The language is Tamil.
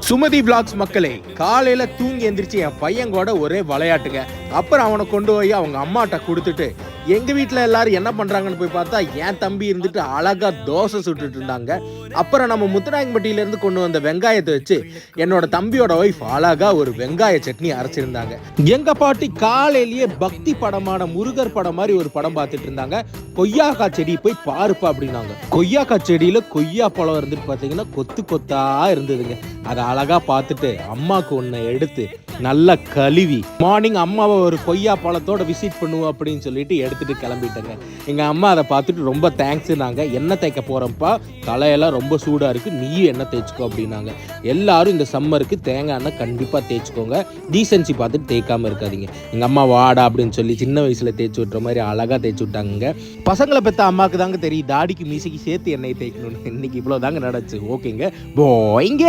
சுமதி விளாக்ஸ் மக்களே, காலையில தூங்கி எந்திரிச்சு என் பையன் கூட ஒரே விளையாட்டுங்க. அப்புறம் அவனை கொண்டு போய் அவங்க அம்மாட்ட கொடுத்துட்டு எங்க வீட்டுல எல்லாரும் என்ன பண்றாங்கன்னு போய் பார்த்தா என் தம்பி இருந்துட்டு அழகா தோசை சுட்டுட்டு இருந்தாங்க. அப்புறம் நம்ம முத்துநாயக்கம்பட்டியில இருந்து கொண்டு வந்த வெங்காயத்தை வச்சு என்னோட தம்பியோட ஒய்ஃப் அழகா ஒரு வெங்காய சட்னி அரைச்சிருந்தாங்க. எங்க பாட்டி காலையிலேயே பக்தி படமான முருகர் படம் மாதிரி ஒரு படம் பார்த்துட்டு இருந்தாங்க. கொய்யாக்கா செடி போய் பாருப்பா அப்படின்னாங்க. கொய்யாக்கா செடியில கொய்யா பழம் இருந்துட்டு பாத்தீங்கன்னா கொத்து கொத்தா இருந்ததுங்க. அதை அழகா பார்த்துட்டு அம்மாவுக்கு ஒன்று எடுத்து நல்லா கழுவி மார்னிங் அம்மாவை ஒரு கொய்யா பழத்தோட விசிட் பண்ணுவோம் அப்படின்னு சொல்லிட்டு எடுத்துட்டு கிளம்பிட்டேங்க. எங்க அம்மா அதை பார்த்துட்டு ரொம்ப தேங்க்ஸ் நாங்க. எண்ணெய் தேய்க்க போறப்பா, தலையெல்லாம் ரொம்ப சூடா இருக்கு, நீயும் எண்ணெய் தேய்ச்சிக்கோ அப்படின்னாங்க. எல்லாரும் இந்த சம்மருக்கு தேங்காய் எண்ணெய் கண்டிப்பா தேய்ச்சிக்கோங்க, டீசென்சி பார்த்துட்டு தேய்க்காம இருக்காதீங்க. எங்க அம்மா வாடா அப்படின்னு சொல்லி சின்ன வயசுல தேய்ச்சி விட்டுற மாதிரி அழகா தேய்ச்சி விட்டாங்க. பசங்களை பெற்ற அம்மாவுக்கு தாங்க தெரியும் தாடிக்கு மீசைக்கு சேர்த்து எண்ணெய் தேய்க்கணும்னு. இன்னைக்கு இவ்வளவு தாங்க நடந்துச்சு. ஓகேங்க, போய்ங்க.